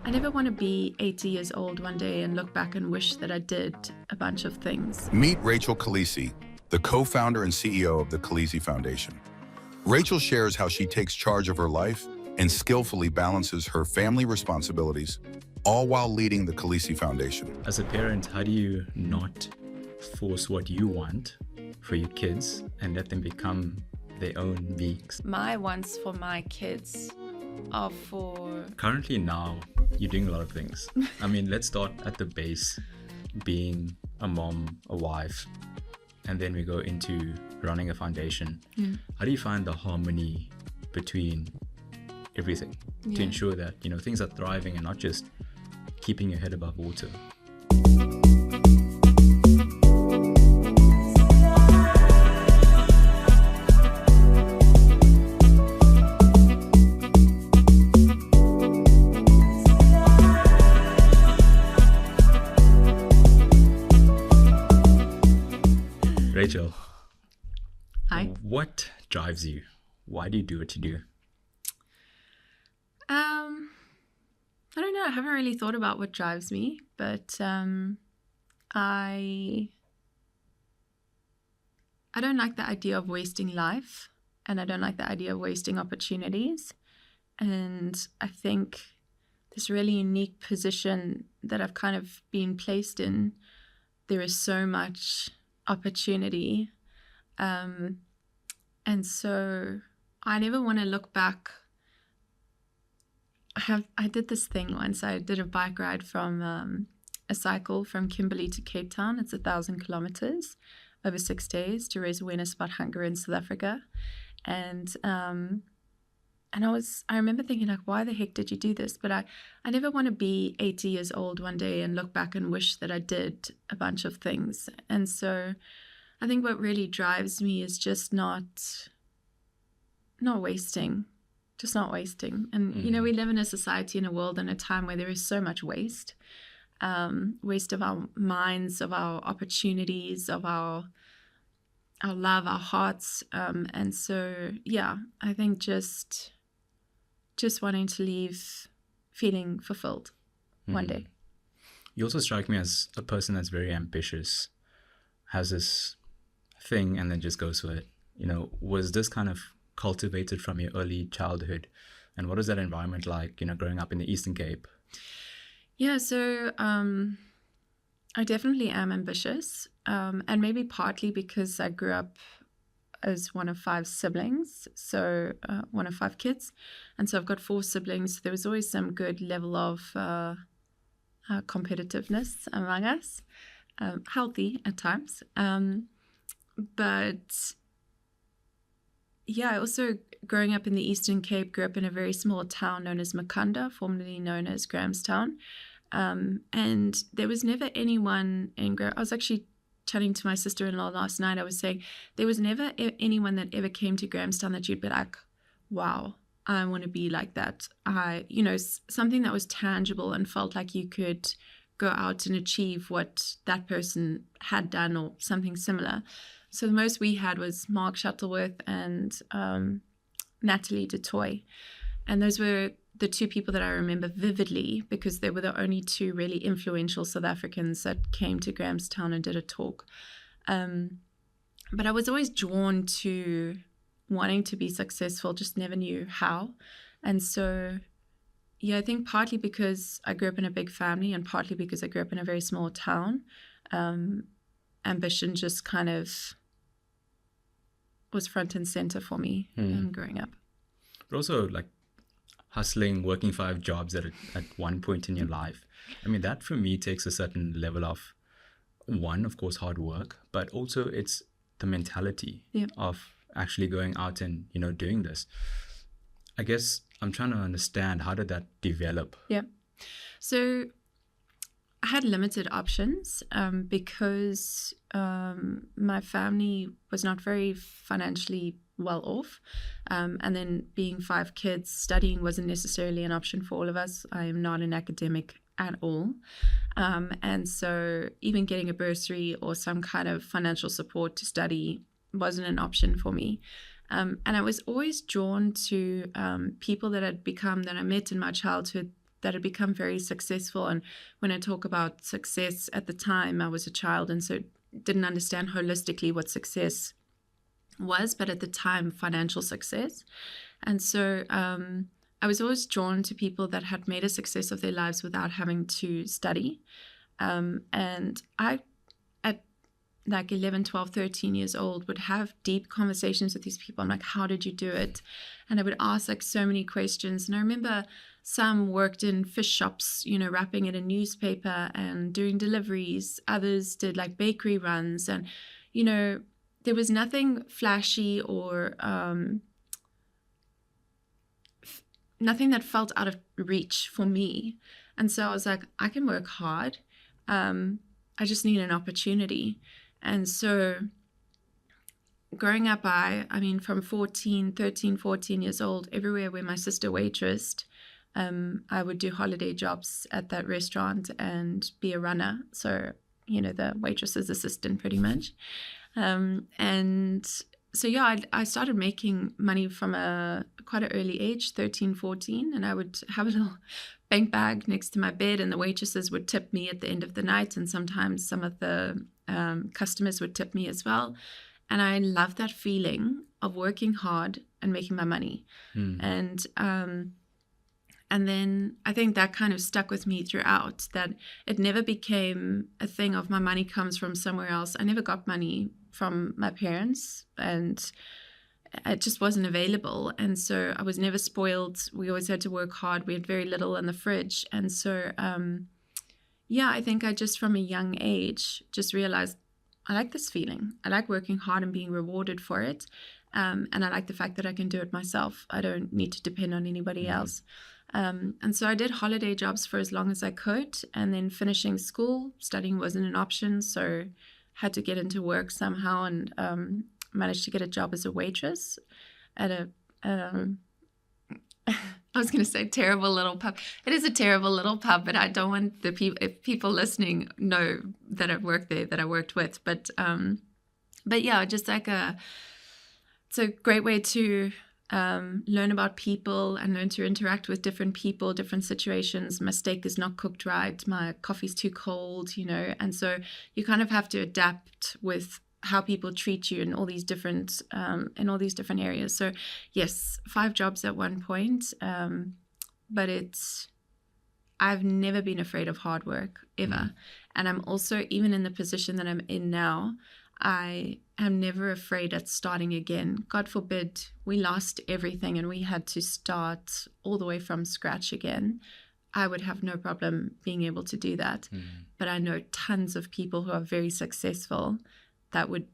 I never want to be 80 years old one day and look back and wish that I did a bunch of things. Meet Rachel Kolisi, the co-founder and CEO of the Kolisi Foundation. Rachel shares how she takes charge of her life and skillfully balances her family responsibilities, all while leading the Kolisi Foundation. As a parent, how do you not force what you want for your kids and let them become their own beings? My wants for my kids are for... Currently now, you're doing a lot of things. I mean, let's start at the base, being a mom, a wife, and then we go into running a foundation. How do you find the harmony between everything to ensure that, you know, things are thriving and not just keeping your head above water? Rachel, Hi. What drives you? Why do you do what you do? I don't know. I haven't really thought about what drives me, but I don't like the idea of wasting life, and I don't like the idea of wasting opportunities. And I think this really unique position that I've kind of been placed in, there is so much opportunity. And so I never want to look back. I did this thing once. I did a bike ride from a cycle from Kimberley to Cape Town. It's 1,000 kilometers over 6 days to raise awareness about hunger in South Africa. And I remember thinking, like, why the heck did you do this? But I never want to be 80 years old one day and look back and wish that I did a bunch of things. And so I think what really drives me is just not wasting. Just not wasting. And, you know, we live in a society, in a world, in a time where there is so much waste. Waste of our minds, of our opportunities, of our love, our hearts. And so, yeah, I think just wanting to leave feeling fulfilled one day. You also strike me as a person that's very ambitious, has this thing and then just goes for it. You know, was this kind of cultivated from your early childhood? And what is that environment like, you know, growing up in the Eastern Cape? Yeah, so I definitely am ambitious, and maybe partly because I grew up as one of 5 siblings, so one of 5 kids, and so I've got 4 siblings. So there was always some good level of competitiveness among us, healthy at times, but yeah, I also, growing up in the Eastern Cape, grew up in a very small town known as Makanda, formerly known as Grahamstown. And there was never anyone in I was actually chatting to my sister-in-law last night. I was saying there was never anyone that ever came to Grahamstown that you'd be like, wow, I want to be like that. Something that was tangible and felt like you could go out and achieve what that person had done or something similar. So the most we had was Mark Shuttleworth and Natalie du Toit. And those were the 2 people that I remember vividly because they were the only 2 really influential South Africans that came to Grahamstown and did a talk. But I was always drawn to wanting to be successful, just never knew how. And so, yeah, I think partly because I grew up in a big family and partly because I grew up in a very small town, ambition just kind of was front and center for me growing up. But also, like, hustling, working 5 jobs at one point in your life. I mean, that for me takes a certain level of, one, of course, hard work, but also it's the mentality of actually going out and, you know, doing this. I guess I'm trying to understand, how did that develop? Yeah. So I had limited options because my family was not very financially well off. And then being 5 kids, studying wasn't necessarily an option for all of us. I am not an academic at all. And so even getting a bursary or some kind of financial support to study wasn't an option for me. And I was always drawn to people that I met in my childhood that had become very successful. And when I talk about success, at the time I was a child and so didn't understand holistically what success was, but at the time, financial success. And so I was always drawn to people that had made a success of their lives without having to study. And I, at like 11, 12, 13 years old, would have deep conversations with these people. I'm like, how did you do it? And I would ask like so many questions. And I remember some worked in fish shops, you know, wrapping in a newspaper and doing deliveries. Others did like bakery runs. And, you know, there was nothing flashy or nothing that felt out of reach for me. And so I was like, I can work hard. I just need an opportunity. And so growing up, I mean, from 13, 14 years old, everywhere where my sister waitressed, I would do holiday jobs at that restaurant and be a runner. So, you know, the waitress's assistant pretty much. And so, yeah, I started making money from quite an early age, 13, 14, and I would have a little bank bag next to my bed, and the waitresses would tip me at the end of the night, and sometimes some of the customers would tip me as well. And I loved that feeling of working hard and making my money. And then I think that kind of stuck with me throughout, that it never became a thing of my money comes from somewhere else. I never got money from my parents, and it just wasn't available. And so I was never spoiled. We always had to work hard. We had very little in the fridge. And so, yeah, I think I just from a young age just realized I like this feeling. I like working hard and being rewarded for it. And I like the fact that I can do it myself. I don't need to depend on anybody else. And so I did holiday jobs for as long as I could, and then finishing school, studying wasn't an option, so had to get into work somehow, and managed to get a job as a waitress at a I was going to say terrible little pub. It is a terrible little pub, but I don't want the people, if people listening know that I've worked there, that I worked with. But yeah, just like it's a great way to learn about people and learn to interact with different people, different situations. My steak is not cooked right. My coffee's too cold, you know. And so you kind of have to adapt with how people treat you in all these different areas. So yes, 5 jobs at one point, but I've never been afraid of hard work ever. And I'm also, even in the position that I'm in now, I am never afraid at starting again. God forbid we lost everything and we had to start all the way from scratch again. I would have no problem being able to do that. But I know tons of people who are very successful that would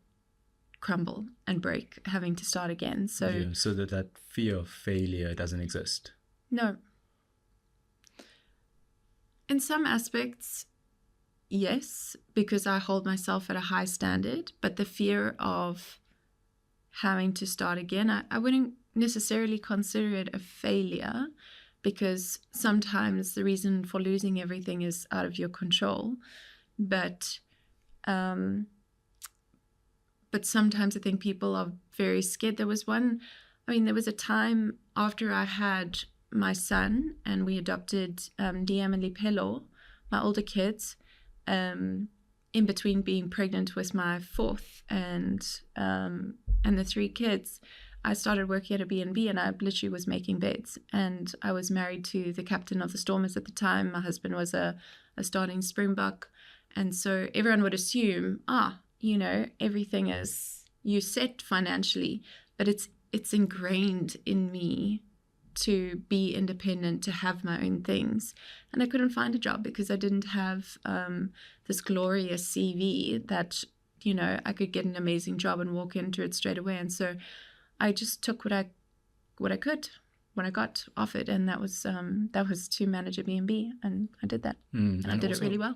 crumble and break having to start again. So that fear of failure doesn't exist. No. In some aspects, yes, because I hold myself at a high standard, but the fear of having to start again, I wouldn't necessarily consider it a failure, because sometimes the reason for losing everything is out of your control. But sometimes I think people are very scared. There was a time after I had my son and we adopted Diam and Lipelo, my older kids, in between being pregnant with my 4th and the 3 kids, I started working at a B&B, and I literally was making beds. And I was married to the captain of the Stormers at the time. My husband was a starting Springbok. And so everyone would assume, you know, everything is, you're set financially, but it's ingrained in me to be independent, to have my own things. And I couldn't find a job because I didn't have this glorious CV that, you know, I could get an amazing job and walk into it straight away. And so I just took what I could when I got offered, and that was to manage a B&B, and I did that, and I did it really well.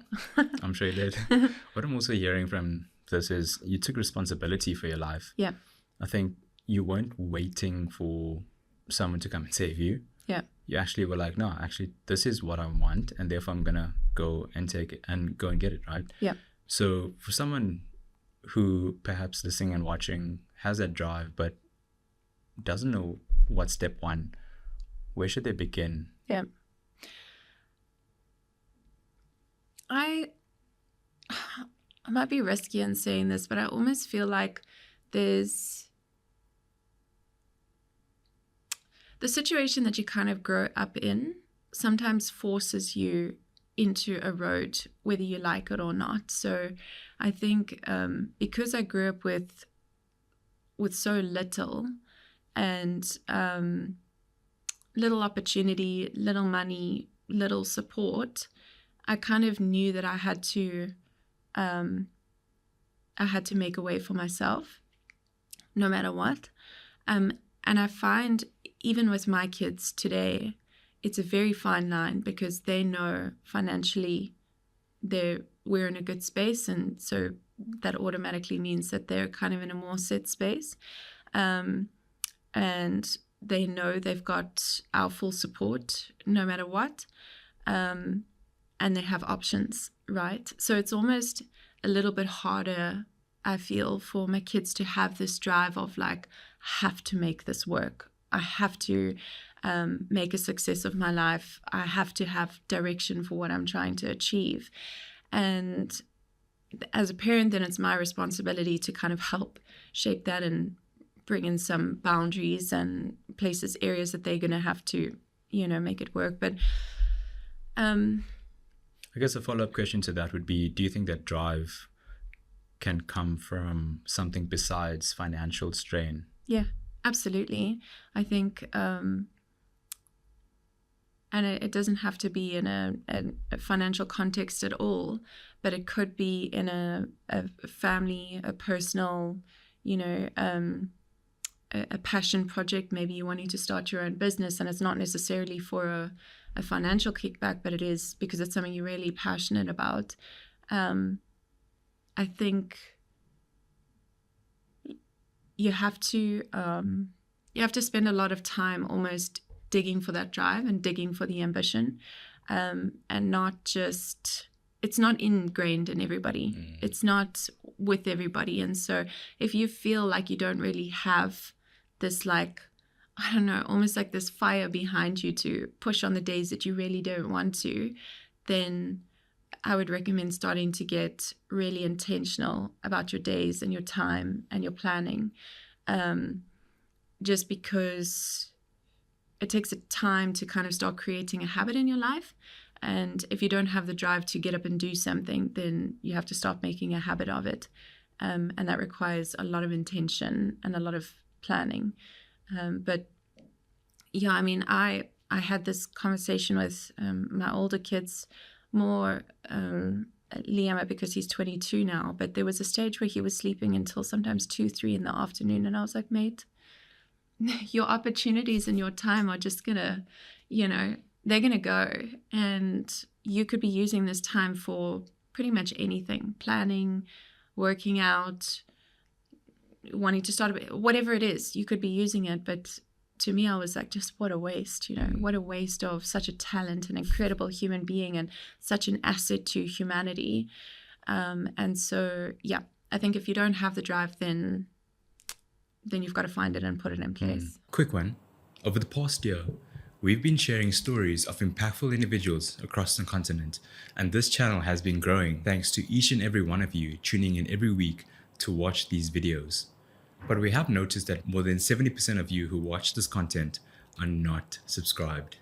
I'm sure you did. What I'm also hearing from this is you took responsibility for your life. Yeah. I think you weren't waiting for someone to come and save you. Yeah. You actually were like, no, actually, this is what I want, and therefore I'm gonna go and take it and go and get it, right? Yeah. So for someone who perhaps listening and watching has that drive but doesn't know what's step one, where should they begin? Yeah. I might be risky in saying this, but I almost feel like there's the situation that you kind of grow up in sometimes forces you into a road, whether you like it or not. So I think because I grew up with so little and little opportunity, little money, little support, I kind of knew that I had to make a way for myself, no matter what. And I find even with my kids today, it's a very fine line because they know financially we're in a good space, and so that automatically means that they're kind of in a more set space. And they know they've got our full support no matter what. And they have options, right? So it's almost a little bit harder, I feel, for my kids to have this drive of like, I have to make this work. I have to make a success of my life. I have to have direction for what I'm trying to achieve. And as a parent, then it's my responsibility to kind of help shape that and bring in some boundaries and areas that they're going to have to, make it work. But I guess a follow-up question to that would be, do you think that drive can come from something besides financial strain? Yeah, absolutely. I think, and it doesn't have to be in a financial context at all, but it could be in a family, a personal, a passion project. Maybe you wanting to start your own business, and it's not necessarily for a financial kickback, but it is because it's something you're really passionate about. I think you have to spend a lot of time almost digging for that drive and digging for the ambition, and not just, it's not ingrained in everybody. It's not with everybody. And so if you feel like you don't really have this, like, I don't know, almost like this fire behind you to push on the days that you really don't want to, then I would recommend starting to get really intentional about your days and your time and your planning, just because it takes a time to kind of start creating a habit in your life. And if you don't have the drive to get up and do something, then you have to start making a habit of it. And that requires a lot of intention and a lot of planning. But yeah, I mean, I had this conversation with my older kids, more Liam, because he's 22 now, but there was a stage where he was sleeping until sometimes 2-3 in the afternoon, and I was like, mate, your opportunities and your time are just gonna, they're gonna go, and you could be using this time for pretty much anything: planning, working out, wanting to start whatever it is. You could be using it, but to me, I was like, just what a waste, what a waste of such a talent, an incredible human being, and such an asset to humanity. And so, yeah, I think if you don't have the drive, then you've got to find it and put it in place. Quick one. Over the past year, we've been sharing stories of impactful individuals across the continent, and this channel has been growing thanks to each and every one of you tuning in every week to watch these videos. But we have noticed that more than 70% of you who watch this content are not subscribed.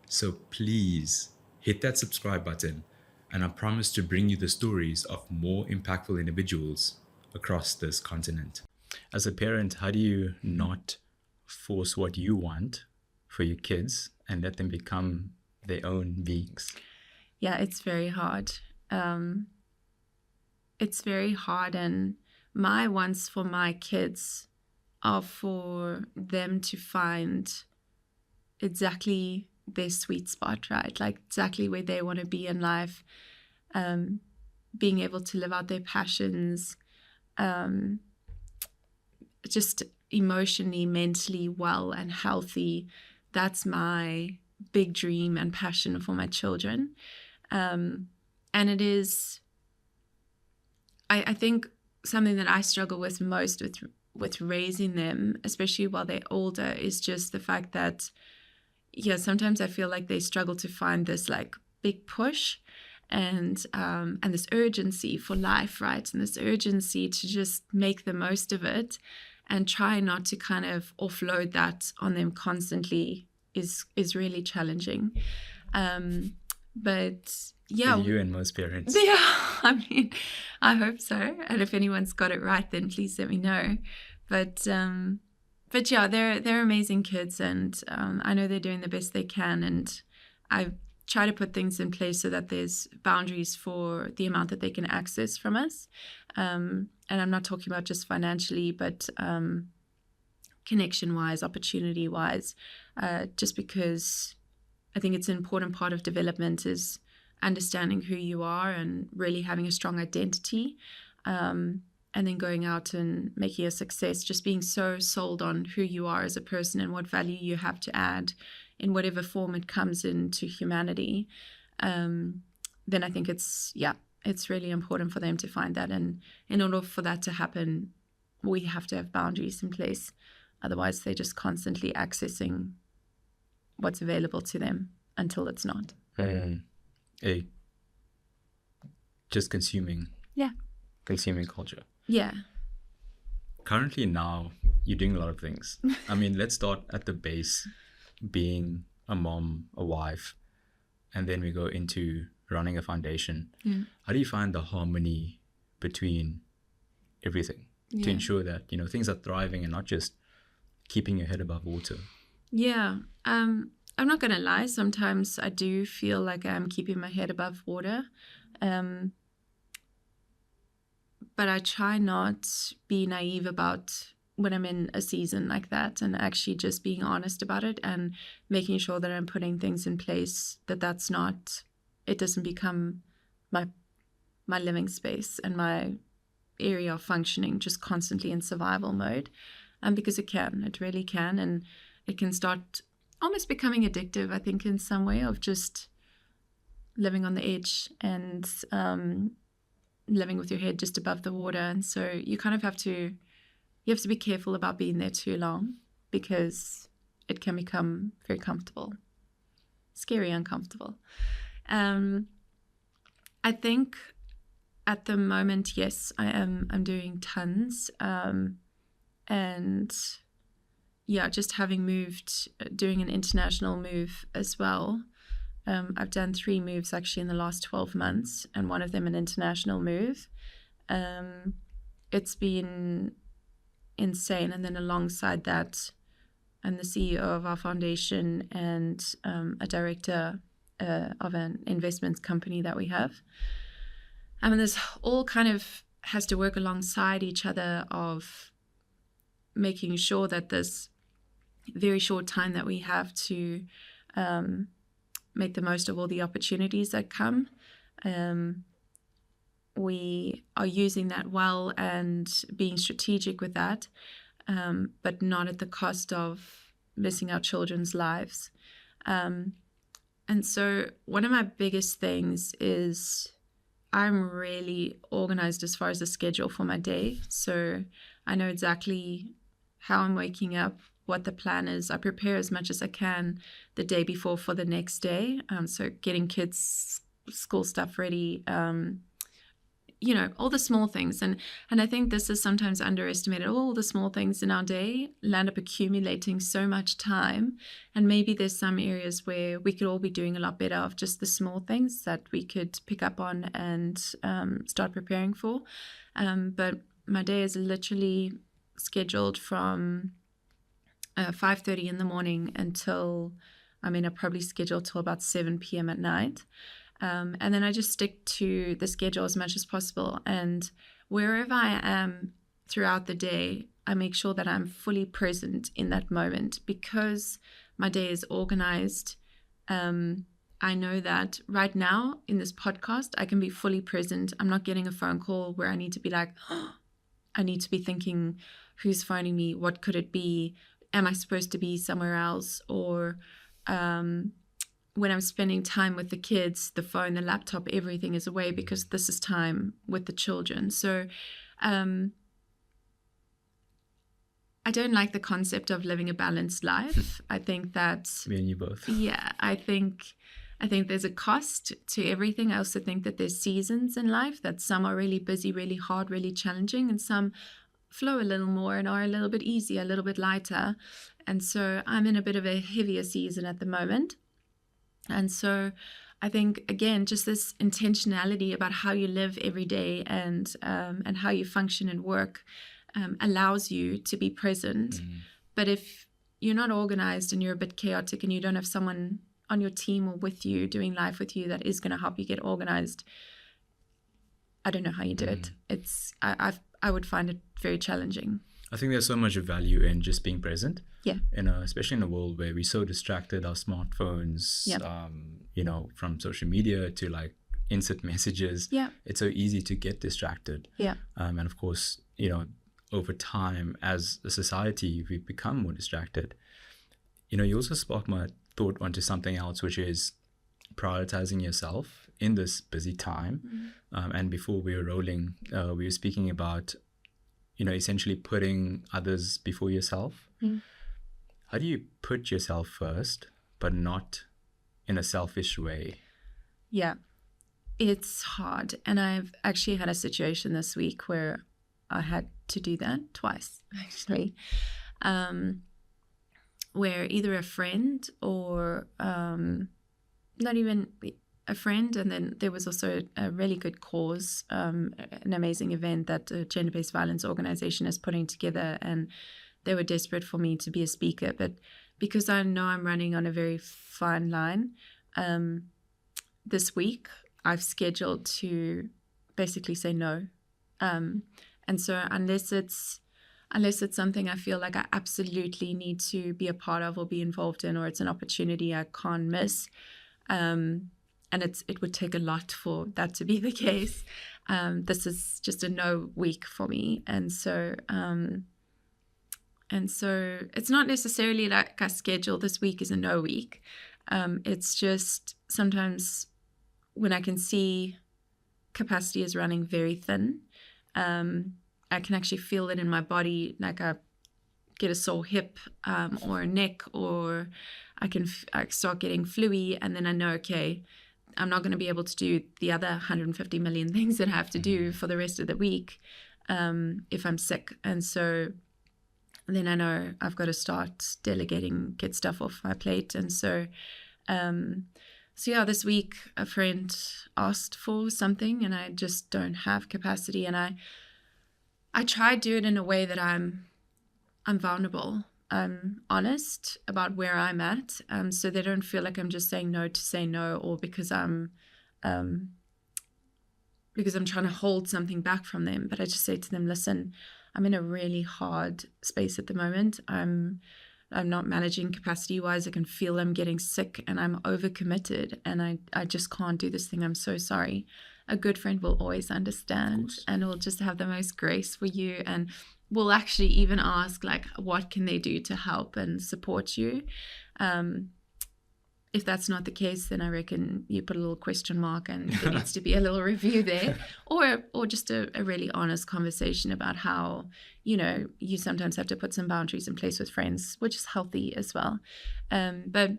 So please hit that subscribe button, and I promise to bring you the stories of more impactful individuals across this continent. As a parent, how do you not force what you want for your kids and let them become their own beings? Yeah, it's very hard. It's very hard, and my wants for my kids are for them to find exactly their sweet spot, right? Like exactly where they want to be in life, being able to live out their passions, just emotionally, mentally well and healthy. That's my big dream and passion for my children. And it is, I think, something that I struggle with most with raising them, especially while they're older, is just the fact that, yeah, sometimes I feel like they struggle to find this like big push. and this urgency for life, right? And this urgency to just make the most of it and try not to kind of offload that on them constantly is really challenging. But yeah, For you and most parents. yeah, I mean, I hope so. And if anyone's got it right, then please let me know. But yeah, they're amazing kids, and I know they're doing the best they can. And I try to put things in place so that there's boundaries for the amount that they can access from us. And I'm not talking about just financially, but connection-wise, opportunity-wise, just because I think it's an important part of development is understanding who you are and really having a strong identity, and then going out and making a success, just being so sold on who you are as a person and what value you have to add in whatever form it comes into humanity, then I think it's really important for them to find that. And in order for that to happen, we have to have boundaries in place. Otherwise, they're just constantly accessing what's available to them until it's not. Just consuming. Yeah. Consuming culture. Yeah. Currently now, you're doing a lot of things. I mean, let's start at the base, being a mom, a wife, and then we go into running a foundation. Yeah. How do you find the harmony between everything to ensure that, things are thriving and not just keeping your head above water? Yeah. I'm not going to lie. Sometimes I do feel like I'm keeping my head above water. But I try not be naive about when I'm in a season like that, and actually just being honest about it and making sure that I'm putting things in place it doesn't become my living space and my area of functioning just constantly in survival mode. Because it really can, and it can start almost becoming addictive, I think, in some way, of just living on the edge and living with your head just above the water. And so you kind of have to be careful about being there too long, because it can become very comfortable, scary, uncomfortable. I think at the moment, yes, I'm doing tons. And yeah, just having moved, doing an international move as well. I've done 3 moves actually in the last 12 months, and one of them an international move. It's been insane. And then alongside that, I'm the CEO of our foundation and a director of an investments company that we have. I mean, this all kind of has to work alongside each other, of making sure that this very short time that we have to make the most of all the opportunities that come, we are using that well and being strategic with that, but not at the cost of missing our children's lives. And so one of my biggest things is I'm really organized as far as the schedule for my day. So I know exactly how I'm waking up, what the plan is. I prepare as much as I can the day before for the next day. So getting kids' school stuff ready, all the small things. And I think this is sometimes underestimated. All the small things in our day land up accumulating so much time. And maybe there's some areas where we could all be doing a lot better of just the small things that we could pick up on and start preparing for. But my day is literally scheduled from 5:30 in the morning until, I probably schedule till about 7 p.m. at night. And then I just stick to the schedule as much as possible. And wherever I am throughout the day, I make sure that I'm fully present in that moment, because my day is organized. I know that right now in this podcast, I can be fully present. I'm not getting a phone call where I need to be like, I need to be thinking, who's phoning me? What could it be? Am I supposed to be somewhere else? Or when I'm spending time with the kids, the phone, the laptop, everything is away, because this is time with the children. So I don't like the concept of living a balanced life. I think that... Me and you both. Yeah, I think I think there's a cost to everything. I also think that there's seasons in life, that some are really busy, really hard, really challenging, and some flow a little more and are a little bit easier, a little bit lighter. And so I'm in a bit of a heavier season at the moment. And so I think, again, just this intentionality about how you live every day and how you function and work allows you to be present. But if you're not organized and you're a bit chaotic and you don't have someone on your team or with you doing life with you that is going to help you get organized, I don't know how you do it. I would find it very challenging. I think there's so much value in just being present. Yeah. Especially in a world where we're so distracted, our smartphones, from social media to like instant messages. Yeah. It's so easy to get distracted. Yeah. And of course, over time as a society, we've become more distracted. You also sparked my thought onto something else, which is prioritizing yourself in this busy time. And before we were rolling, we were speaking about, essentially putting others before yourself. How do you put yourself first, but not in a selfish way? Yeah, it's hard. And I've actually had a situation this week where I had to do that twice, actually, where either a friend or not even a friend, and then there was also a really good cause, an amazing event that a gender-based violence organization is putting together, and they were desperate for me to be a speaker. But because I know I'm running on a very fine line, this week I've scheduled to basically say no. And so unless it's something I feel like I absolutely need to be a part of or be involved in, or it's an opportunity I can't miss, and it would take a lot for that to be the case, this is just a no week for me. And so it's not necessarily like I schedule this week is a no week. It's just sometimes when I can see capacity is running very thin, I can actually feel it in my body, like I get a sore hip or a neck, or I start getting fluey, and then I know, okay, I'm not going to be able to do the other 150 million things that I have to do for the rest of the week if I'm sick. And so then I know I've got to start delegating, get stuff off my plate. And so this week a friend asked for something and I just don't have capacity. And I try to do it in a way that I'm vulnerable. I'm honest about where I'm at, so they don't feel like I'm just saying no to say no, or because I'm trying to hold something back from them. But I just say to them, listen, I'm in a really hard space at the moment. I'm not managing capacity wise. I can feel I'm getting sick and I'm overcommitted and I just can't do this thing. I'm so sorry. A good friend will always understand and will just have the most grace for you, and will actually even ask, like, what can they do to help and support you? If that's not the case, then I reckon you put a little question mark and there needs to be a little review there, or just a really honest conversation about how, you sometimes have to put some boundaries in place with friends, which is healthy as well. But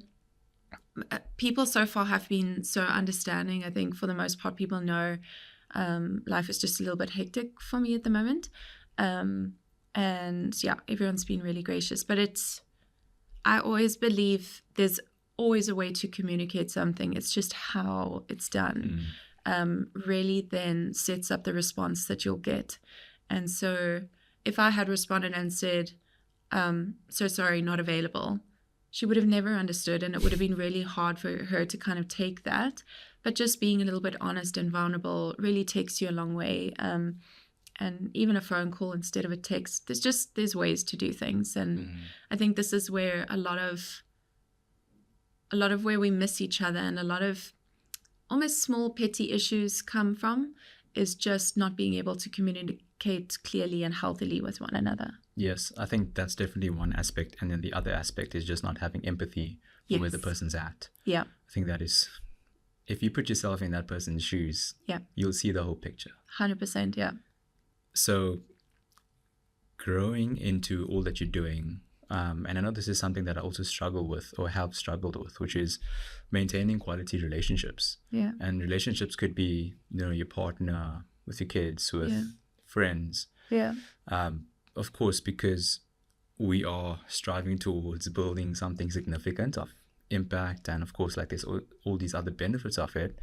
people so far have been so understanding. I think for the most part, people know life is just a little bit hectic for me at the moment. And yeah, everyone's been really gracious, but I always believe there's always a way to communicate something. It's just how it's done really then sets up the response that you'll get. And so if I had responded and said, so sorry, not available, she would have never understood, and it would have been really hard for her to kind of take that. But just being a little bit honest and vulnerable really takes you a long way. And even a phone call instead of a text, there's ways to do things. And I think this is where a lot of where we miss each other and a lot of almost small petty issues come from, is just not being able to communicate clearly and healthily with one another. Yes, I think that's definitely one aspect. And then the other aspect is just not having empathy for where the person's at. Yeah. I think that is, if you put yourself in that person's shoes, you'll see the whole picture. 100%, yeah. So growing into all that you're doing, and I know this is something that I also struggle with or have struggled with, which is maintaining quality relationships. Yeah. And relationships could be, your partner, with your kids, with friends. Yeah. Of course, because we are striving towards building something significant of impact, and of course, like there's all these other benefits of it.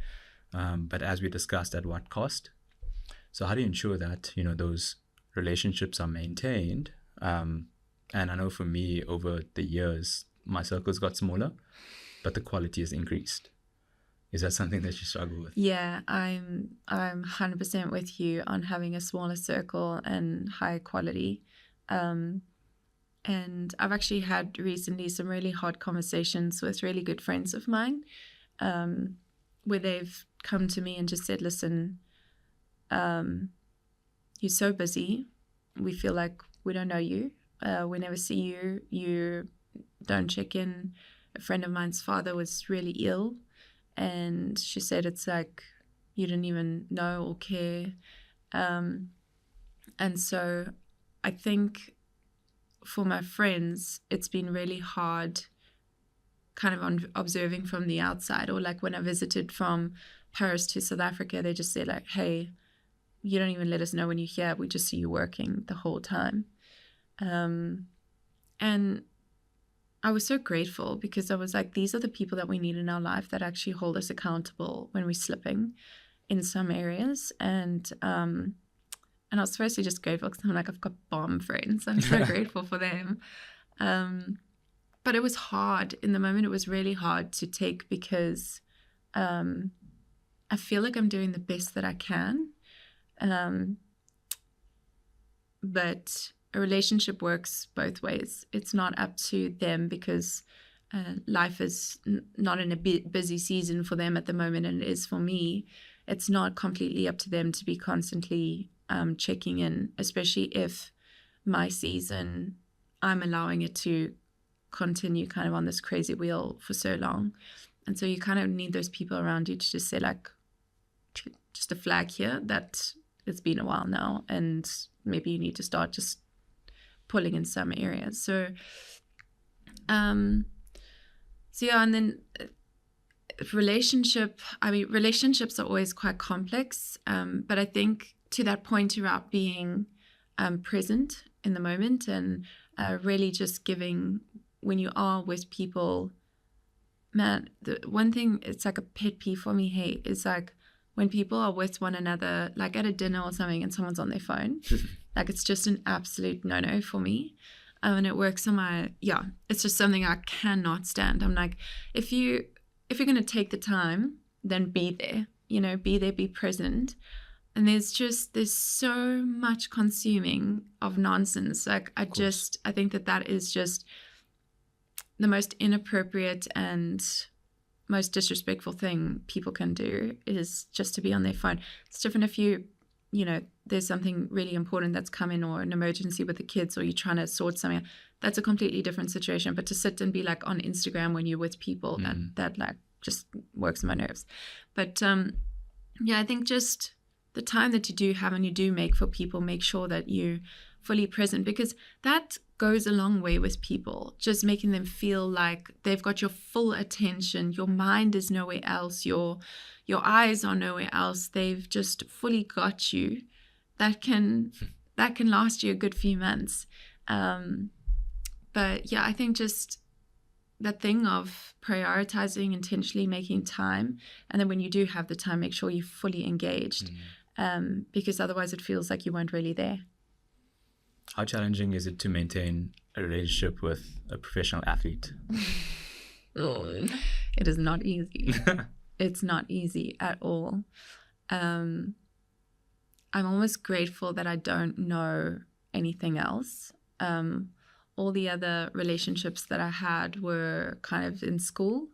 But as we discussed, at what cost? So how do you ensure that, those relationships are maintained? And I know for me, over the years, my circles got smaller, but the quality has increased. Is that something that you struggle with? Yeah, I'm 100% with you on having a smaller circle and high quality. And I've actually had recently some really hard conversations with really good friends of mine, where they've come to me and just said, listen, you're so busy. We feel like we don't know you. We never see you. You don't check in. A friend of mine's father was really ill, and she said it's like you didn't even know or care. And so I think for my friends, it's been really hard kind of on observing from the outside, or like when I visited from Paris to South Africa, they just said like, hey, you don't even let us know when you're here. We just see you working the whole time. And I was so grateful, because I was like, these are the people that we need in our life that actually hold us accountable when we're slipping in some areas. And I was firstly just grateful because I'm like, I've got bomb friends. I'm so grateful for them. But it was hard in the moment. It was really hard to take, because I feel like I'm doing the best that I can. But a relationship works both ways. It's not up to them, because life is not in a busy season for them at the moment, and it is for me. It's not completely up to them to be constantly checking in, especially if my season, I'm allowing it to continue kind of on this crazy wheel for so long. And so you kind of need those people around you to just say like, just a flag here that it's been a while now, and maybe you need to start just pulling in some areas. So yeah, and then relationships are always quite complex, but I think to that point about being present in the moment, and really just giving, when you are with people, man, the one thing, it's like a pet peeve for me, hey, is like when people are with one another, like at a dinner or something, and someone's on their phone. Like, it's just an absolute no-no for me. And it works on it's just something I cannot stand. I'm like, if you're going to take the time, then be there, be there, be present. And there's so much consuming of nonsense. Like, I think that is just the most inappropriate and most disrespectful thing people can do, is just to be on their phone. It's different if there's something really important that's coming, or an emergency with the kids, or you're trying to sort something out. That's a completely different situation. But to sit and be like on Instagram when you're with people, that like just works on my nerves. But I think just the time that you do have and you do make for people, make sure that you're fully present, because that goes a long way with people, just making them feel like they've got your full attention. Your mind is nowhere else. Your eyes are nowhere else. They've just fully got you. That can last you a good few months. But yeah, I think just that thing of prioritizing, intentionally making time, and then when you do have the time, make sure you're fully engaged, because otherwise it feels like you weren't really there. How challenging is it to maintain a relationship with a professional athlete? It is not easy. It's not easy at all. I'm almost grateful that I don't know anything else. All the other relationships that I had were kind of in school.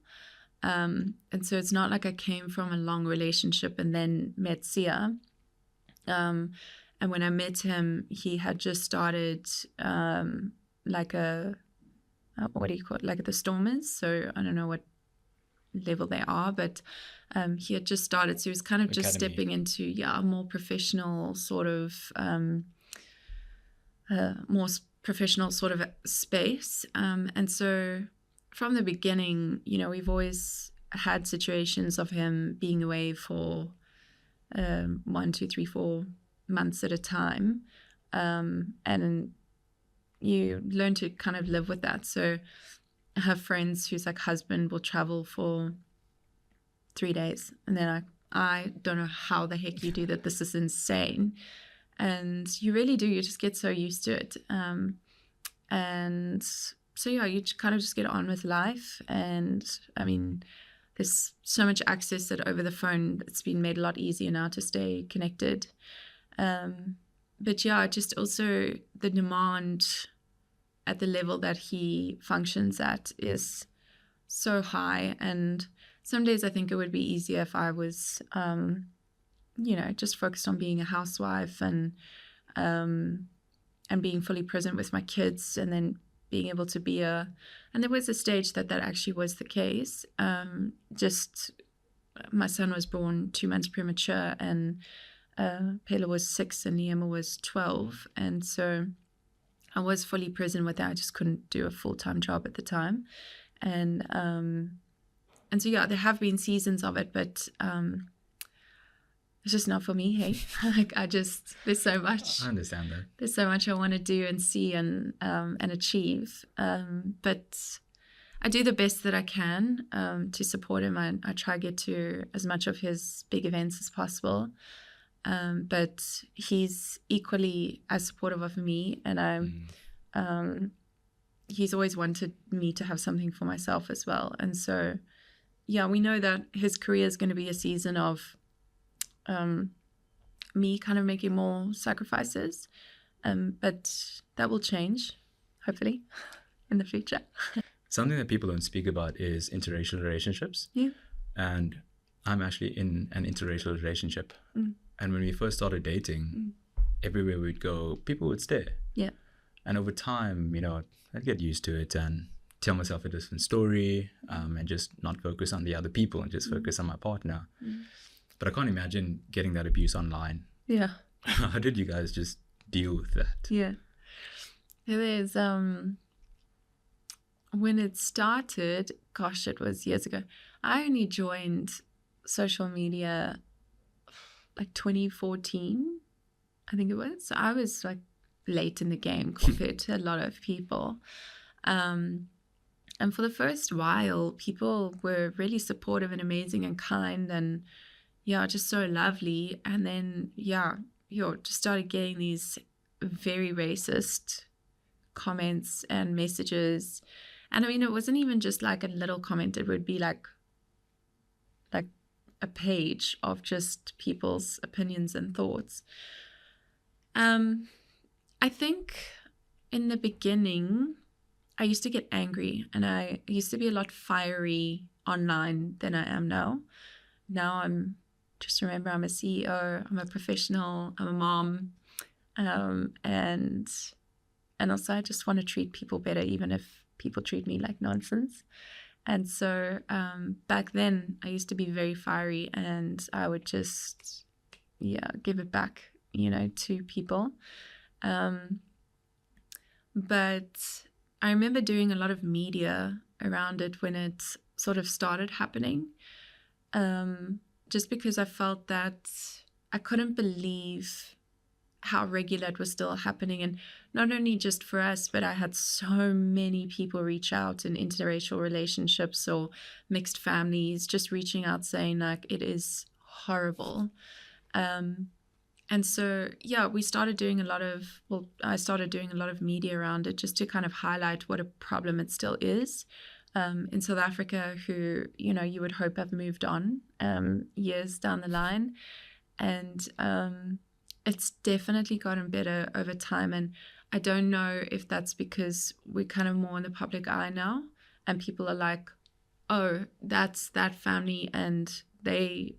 And so it's not like I came from a long relationship and then met Sia. And when I met him, he had just started like what do you call it? Like the Stormers. So I don't know what level they are, but he had just started. So he was kind of just stepping into a more professional sort of more professional sort of space. And so from the beginning, we've always had situations of him being away for 1, 2, 3, 4 months at a time. And you learn to kind of live with that. So I have friends whose like husband will travel for 3 days, and they're like, I don't know how the heck you do that. This is insane. And you really do. You just get so used to it. And so, yeah, you kind of just get on with life. And I mean, there's so much access that over the phone, it's been made a lot easier now to stay connected. But yeah, just also the demand at the level that he functions at is so high. And some days I think it would be easier if I was, just focused on being a housewife and being fully present with my kids, and then being able to be and there was a stage that actually was the case. Just my son was born 2 months premature, and Pela was 6 and Liema was 12. And so I was fully present with that. I just couldn't do a full-time job at the time. And so, yeah, there have been seasons of it, but it's just not for me, hey? Like, there's so much. I understand that. There's so much I want to do and see and achieve. But I do the best that I can to support him. I try to get to as much of his big events as possible. But he's equally as supportive of me, and he's always wanted me to have something for myself as well. And so, yeah, we know that his career is going to be a season of me kind of making more sacrifices, but that will change, hopefully, in the future. Something that people don't speak about is interracial relationships. Yeah. And I'm actually in an interracial relationship. And when we first started dating, everywhere we'd go, people would stare. Yeah. And over time, I'd get used to it and tell myself a different story, and just not focus on the other people and just focus on my partner. But I can't imagine getting that abuse online. Yeah. How did you guys just deal with that? Yeah. It is, when it started, gosh, it was years ago. I only joined social media like 2014, I think it was. So I was like late in the game compared to a lot of people. And for the first while, people were really supportive and amazing and kind and, yeah, just so lovely. And then, yeah, just started getting these very racist comments and messages. And I mean, it wasn't even just like a little comment. It would be like a page of just people's opinions and thoughts. I think in the beginning, I used to get angry, and I used to be a lot fiery online than I am now. Now I'm a CEO, I'm a professional, I'm a mom, and also I just want to treat people better, even if people treat me like nonsense. And so back then I used to be very fiery, and I would just, give it back, to people. But I remember doing a lot of media around it when it sort of started happening, just because I felt that I couldn't believe how regular it was still happening. And not only just for us, but I had so many people reach out in interracial relationships or mixed families, just reaching out saying like, it is horrible. And so, I started doing a lot of media around it just to kind of highlight what a problem it still is in South Africa, who, you would hope have moved on years down the line. And it's definitely gotten better over time. And I don't know if that's because we're kind of more in the public eye now, and people are like, oh, that's that family, and they,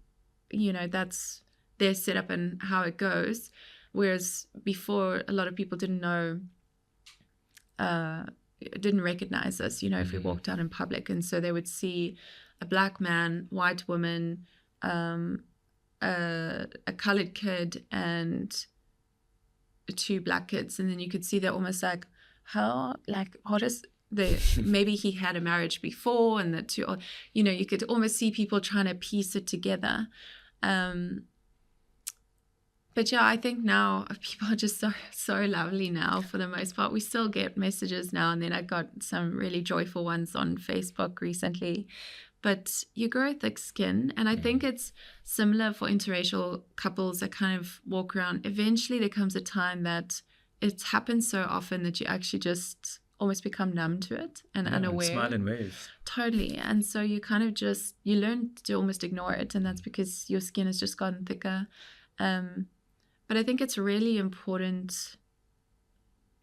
that's their setup and how it goes. Whereas before, a lot of people didn't know, didn't recognize us, if we walked out in public. And so they would see a black man, white woman, a colored kid, and 2 black kids, and then you could see they're almost like how, like, what is the, maybe he had a marriage before and the two, you know, you could almost see people trying to piece it together. But yeah, I think now people are just so lovely now for the most part. We still get messages now and then. I got some really joyful ones on Facebook recently. But you grow thick skin. And I think it's similar for interracial couples that kind of walk around. Eventually there comes a time that it happens so often that you actually just almost become numb to it and unaware. Smile and wave. Totally. And so you kind of just, you learn to almost ignore it. And that's because your skin has just gotten thicker. But I think it's really important.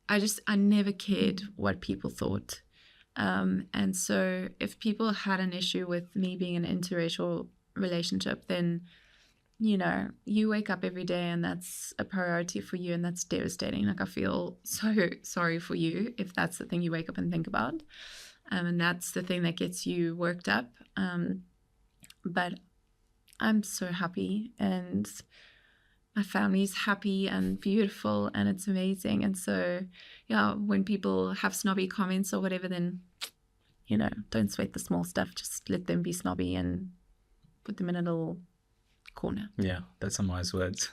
I never cared what people thought. And so if people had an issue with me being in an interracial relationship, then, you know, you wake up every day and that's a priority for you, and that's devastating. Like, I feel so sorry for you if that's the thing you wake up and think about. And that's the thing that gets you worked up. But I'm so happy, and my family's happy and beautiful, and it's amazing. And so, yeah, when people have snobby comments or whatever, then, you know, don't sweat the small stuff. Just let them be snobby and put them in a little corner. Yeah, that's some wise words.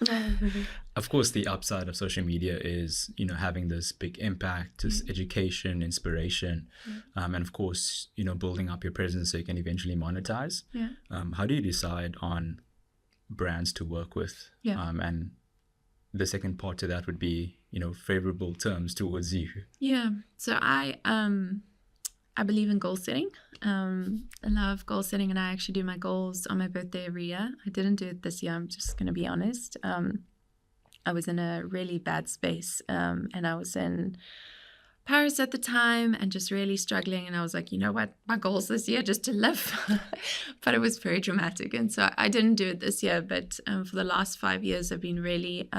Of course, the upside of social media is, you know, having this big impact, just education, inspiration, and of course, you know, building up your presence so you can eventually monetize. Yeah. How do you decide on brands to work with? And the second part to that would be, you know, favorable terms towards you. Yeah. So I believe in goal setting. I love goal setting, and I actually do my goals on my birthday every year. I didn't do it this year. I'm just going to be honest. I was in a really bad space, and I was in Paris at the time and just really struggling. And I was like, you know what, my goals this year just to live. But it was very dramatic. And so I didn't do it this year. But for the last 5 years, I've been really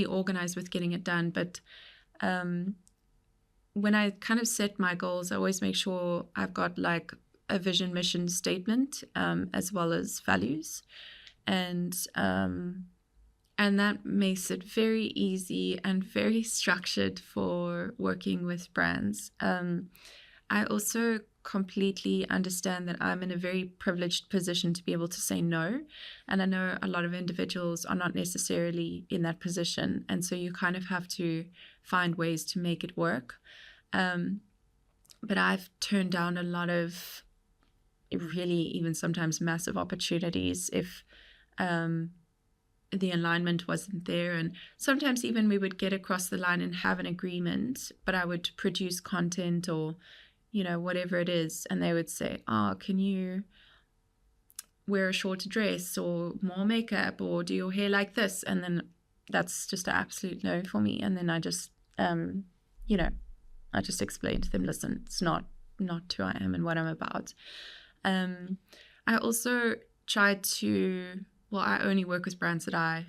organized with getting it done. But when I kind of set my goals, I always make sure I've got like a vision, mission statement, as well as values. And that makes it very easy and very structured for working with brands. I also completely understand that I'm in a very privileged position to be able to say no. And I know a lot of individuals are not necessarily in that position. And so you kind of have to find ways to make it work. But I've turned down a lot of really even sometimes massive opportunities if the alignment wasn't there. And sometimes even we would get across the line and have an agreement, but I would produce content or, you know, whatever it is, and they would say, oh, can you wear a shorter dress or more makeup or do your hair like this? And then that's just an absolute no for me. And then I just you know, I just explained to them, listen, it's not who I am and what I'm about. I also tried to, well, I only work with brands that I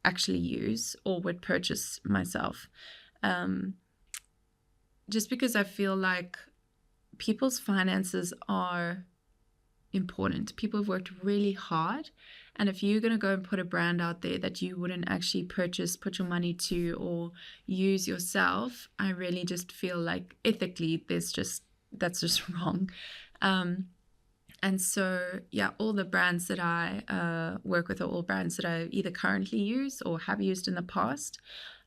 actually use or would purchase myself. Just because I feel like people's finances are important. People have worked really hard. And if you're going to go and put a brand out there that you wouldn't actually put your money to or use yourself, I really just feel like ethically that's just wrong. And so, yeah, all the brands that I work with are all brands that I either currently use or have used in the past.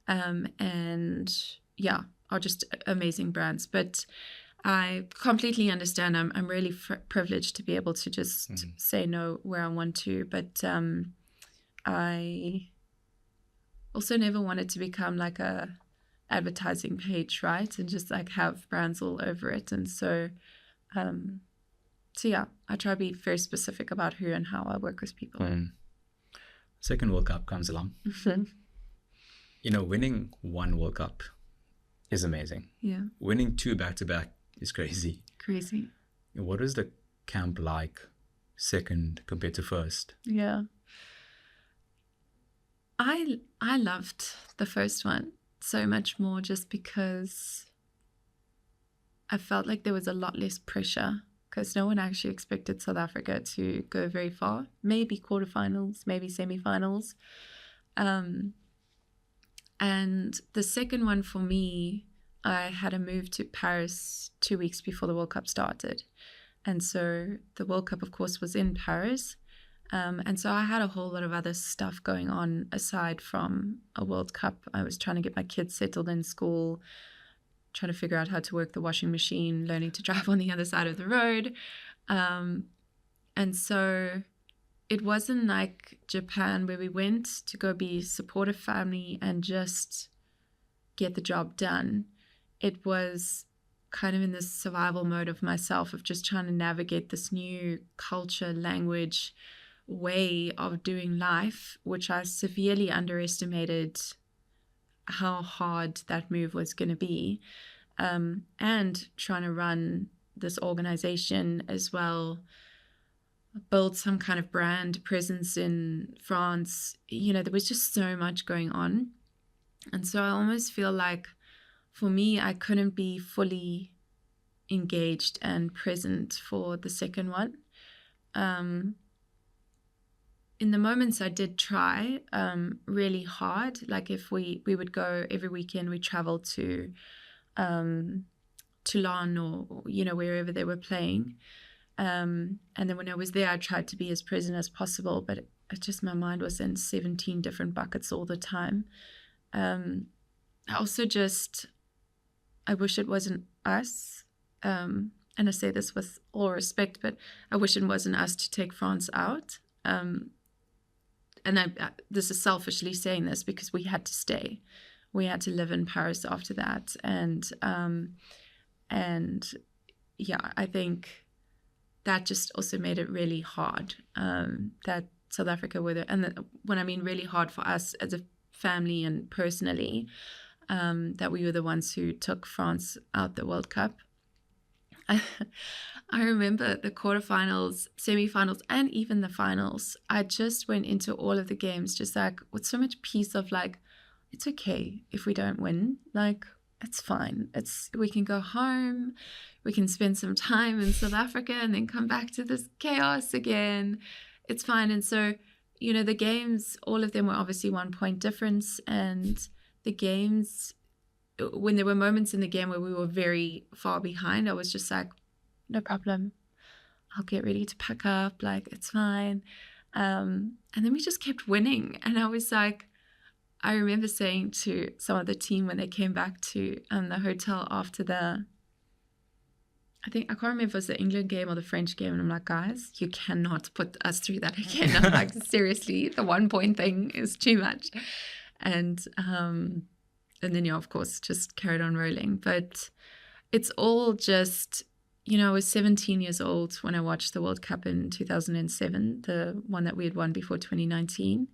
And yeah, are just amazing brands. But I completely understand. I'm really privileged to be able to just say no where I want to. But I also never wanted to become like a advertising page, right? And just like have brands all over it. And so yeah, I try to be very specific about who and how I work with people. Second World Cup comes along. You know, winning one World Cup is amazing. Yeah. Winning two back-to-back is crazy. Crazy. What is the camp like second compared to first? Yeah. I loved the first one so much more just because I felt like there was a lot less pressure because no one actually expected South Africa to go very far. Maybe quarterfinals, maybe semifinals. And the second one for me, I had a move to Paris 2 weeks before the World Cup started. And so the World Cup, of course, was in Paris. And so I had a whole lot of other stuff going on aside from a World Cup. I was trying to get my kids settled in school, trying to figure out how to work the washing machine, learning to drive on the other side of the road. And so it wasn't like Japan, where we went to go be supportive family and just get the job done. It was kind of in this survival mode of myself, of just trying to navigate this new culture, language, way of doing life, which I severely underestimated how hard that move was going to be. And trying to run this organization as well, build some kind of brand presence in France. There was just so much going on. And so I almost feel like for me, I couldn't be fully engaged and present for the second one. In the moments I did try really hard, like if we would go every weekend, we traveled to Toulon or, wherever they were playing. And then when I was there, I tried to be as present as possible, but it just, my mind was in 17 different buckets all the time. I also just, I wish it wasn't us. And I say this with all respect, but I wish it wasn't us to take France out. And this is selfishly saying this because we had to stay. We had to live in Paris after that. And yeah, I think that just also made it really hard, that South Africa, when I mean really hard for us as a family and personally, that we were the ones who took France out the World Cup. I remember the quarterfinals, semifinals, and even the finals. I just went into all of the games just like with so much peace of like, it's okay if we don't win. Like, it's fine. We can go home. We can spend some time in South Africa and then come back to this chaos again. It's fine. And so, the games, all of them were obviously 1 point difference. And the games, when there were moments in the game where we were very far behind, I was just like, no problem. I'll get ready to pack up. Like, it's fine. And then we just kept winning. And I was like, I remember saying to some of the team when they came back to the hotel after I can't remember if it was the England game or the French game. And I'm like, guys, you cannot put us through that again. I'm like, seriously, the 1 point thing is too much. And then, of course, just carried on rolling. But it's all just, I was 17 years old when I watched the World Cup in 2007, the one that we had won before 2019.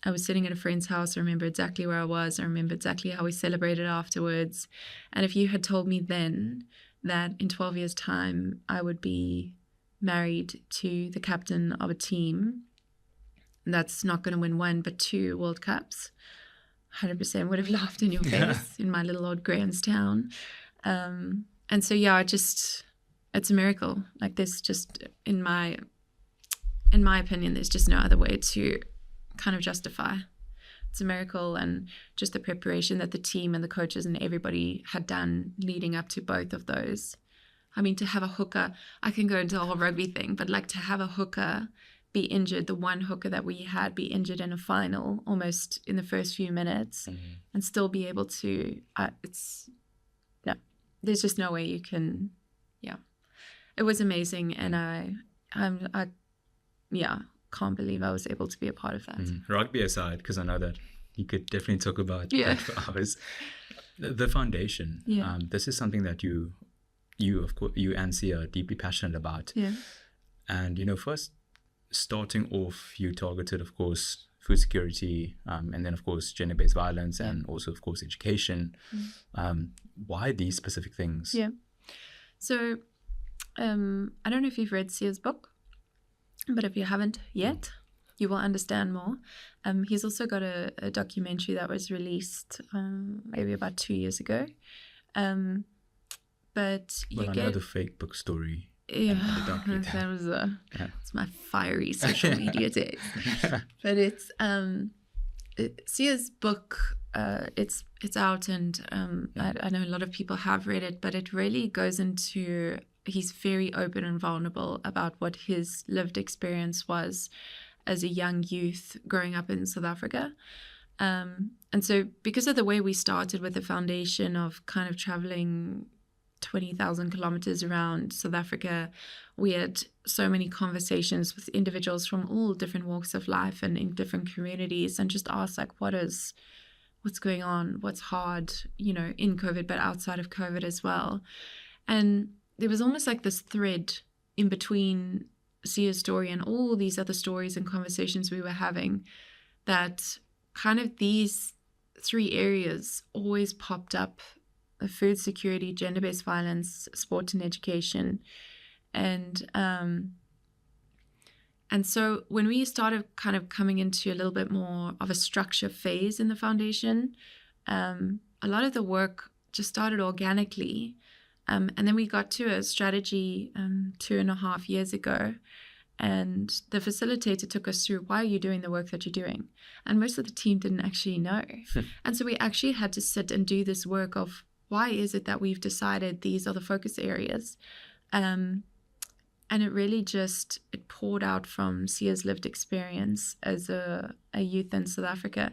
I was sitting at a friend's house. I remember exactly where I was. I remember exactly how we celebrated afterwards. And if you had told me then that in 12 years' time I would be married to the captain of a team that's not going to win 1 but 2 World Cups, 100% would have laughed in your face in my little old Grahamstown. And so, yeah, it's a miracle. Like, there's just, in my opinion, there's just no other way to kind of justify. It's a miracle, and just the preparation that the team and the coaches and everybody had done leading up to both of those. I mean, to have a hooker, I can go into a whole rugby thing, but like to have a hooker be injured, the one hooker that we had be injured in a final almost in the first few minutes, and still be able to, there's just no way you can, it was amazing. And I can't believe I was able to be a part of that. Rugby aside, because I know that you could definitely talk about that for hours. The foundation, this is something that you of course, you and Sia are deeply passionate about. And first starting off, you targeted, of course, food security, and then, of course, gender-based violence, and also, of course, education. Why these specific things? So I don't know if you've read Sia's book, but if you haven't yet, you will understand more. He's also got a documentary that was released maybe about 2 years ago. But I know the fake book story. That was it's my fiery social media days. But Sia's book, it's out, and I know a lot of people have read it, but it really goes into, he's very open and vulnerable about what his lived experience was as a young youth growing up in South Africa. And so because of the way we started with the foundation of kind of traveling 20,000 kilometers around South Africa, we had so many conversations with individuals from all different walks of life and in different communities, and just asked like, what's going on, what's hard, in COVID, but outside of COVID as well. And there was almost like this thread in between Sia's story and all these other stories and conversations we were having, that kind of these three areas always popped up: food security, gender-based violence, sport and education. And so when we started kind of coming into a little bit more of a structure phase in the foundation, a lot of the work just started organically. And then we got to a strategy 2.5 years ago, and the facilitator took us through, why are you doing the work that you're doing? And most of the team didn't actually know. And so we actually had to sit and do this work of, why is it that we've decided these are the focus areas? And it really just, it poured out from Sia's lived experience as a youth in South Africa.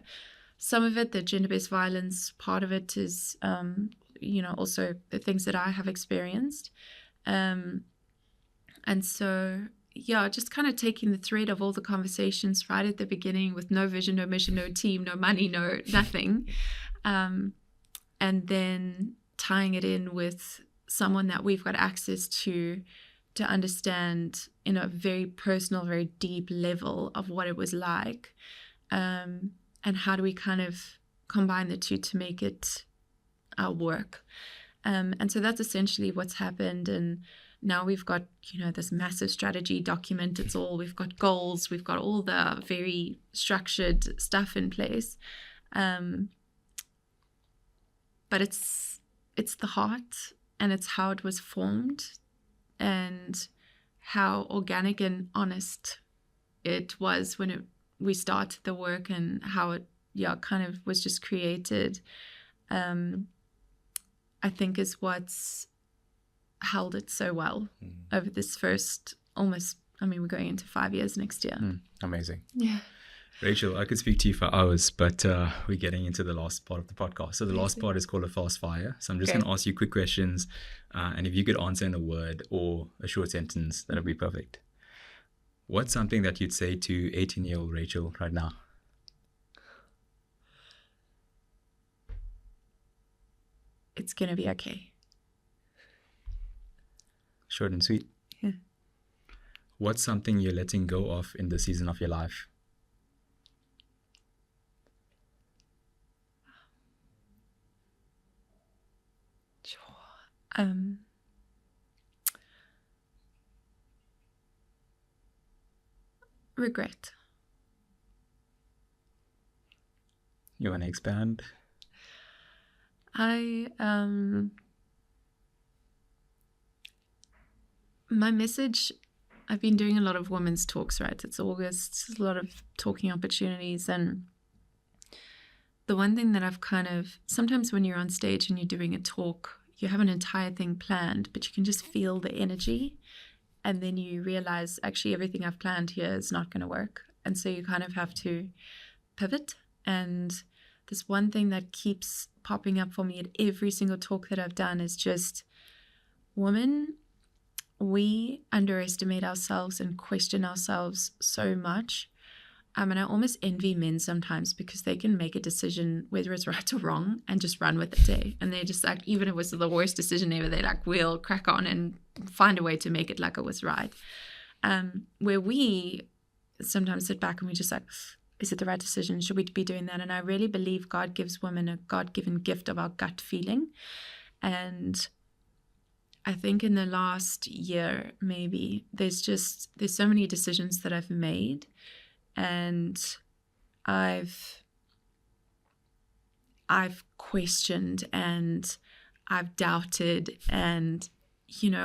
Some of it, the gender-based violence part of it, is, also the things that I have experienced. And so, just kind of taking the thread of all the conversations right at the beginning, with no vision, no mission, no team, no money, no nothing. And then tying it in with someone that we've got access to understand in a very personal, very deep level of what it was like, and how do we kind of combine the two to make it work. And so that's essentially what's happened. And now we've got, this massive strategy document. We've got goals, we've got all the very structured stuff in place. But it's the heart, and it's how it was formed, and how organic and honest it was when we started the work, and how it kind of was just created, I think is what's held it so well over this first we're going into 5 years next year. Amazing. Yeah. Rachel, I could speak to you for hours, but we're getting into the last part of the podcast. So the last part is called a fast fire. So I'm just going to ask you quick questions. And if you could answer in a word or a short sentence, that would be perfect. What's something that you'd say to 18-year-old Rachel right now? It's going to be okay. Short and sweet. Yeah. What's something you're letting go of in this season of your life? Regret. You want to expand? My message, I've been doing a lot of women's talks, right? It's August, there's a lot of talking opportunities, and the one thing that I've kind of, sometimes when you're on stage and you're doing a talk, you have an entire thing planned, but you can just feel the energy, and then you realize, actually, everything I've planned here is not going to work. And so you kind of have to pivot. And this one thing that keeps popping up for me at every single talk that I've done is just, women, we underestimate ourselves and question ourselves so much. And I almost envy men sometimes, because they can make a decision, whether it's right or wrong, and just run with it. And they're just like, even if it was the worst decision ever, they're like, we'll crack on and find a way to make it like it was right. Where we sometimes sit back and we just like, is it the right decision? Should we be doing that? And I really believe God gives women a God-given gift of our gut feeling. And I think in the last year, maybe, there's so many decisions that I've made, and I've questioned, and I've doubted, and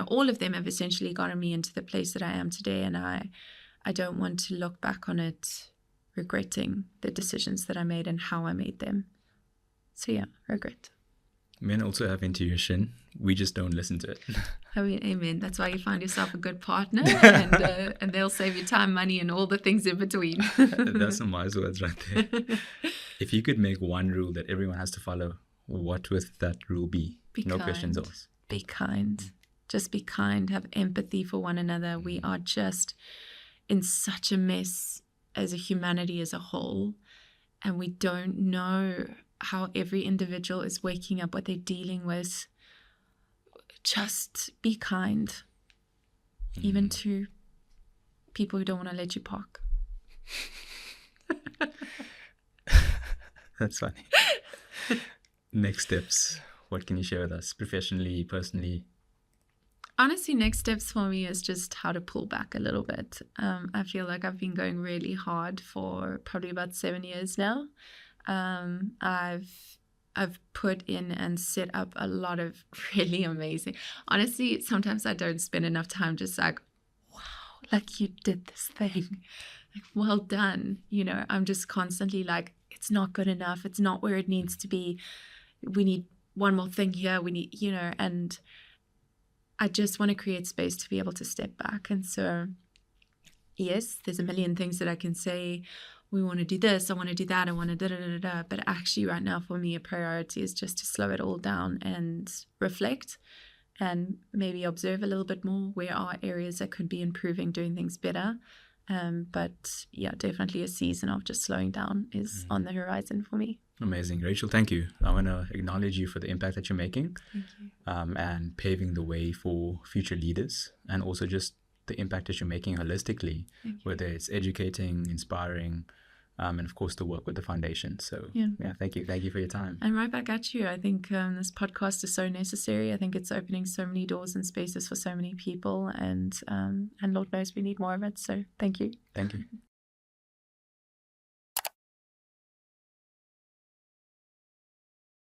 all of them have essentially gotten me into the place that I am today. And I don't want to look back on it regretting the decisions that I made and how I made them. So yeah, regret. Men also have intuition. We just don't listen to it. I mean, amen. That's why you find yourself a good partner, and they'll save you time, money, and all the things in between. That's some wise words right there. If you could make one rule that everyone has to follow, what would that rule be? No questions asked. Be kind. Just be kind. Have empathy for one another. We are just in such a mess as a humanity as a whole, and we don't know how every individual is waking up, what they're dealing with. Just be kind, even to people who don't want to let you park. That's funny. Next steps. What can you share with us professionally, personally? Honestly, next steps for me is just how to pull back a little bit. I feel like I've been going really hard for probably about 7 years now. I've put in and set up a lot of really amazing. Honestly, sometimes I don't spend enough time just like, wow, like you did this thing. Like, well done. You know, I'm just constantly like, it's not good enough. It's not where it needs to be. We need one more thing here. We need, you know, and I just want to create space to be able to step back. And so, yes, there's a million things that I can say. We want to do this, I want to do that, I want to da-da-da-da-da. But actually right now for me, a priority is just to slow it all down and reflect and maybe observe a little bit more where are areas that could be improving, doing things better. But yeah, definitely a season of just slowing down is on the horizon for me. Amazing. Rachel, thank you. I want to acknowledge you for the impact that you're making. Thank you. And paving the way for future leaders, and also just the impact that you're making holistically, whether it's educating, inspiring, and of course the work with the foundation. So yeah, thank you for your time. And right back at you. I think this podcast is so necessary. I think it's opening so many doors and spaces for so many people, and Lord knows we need more of it. So thank you. Thank you.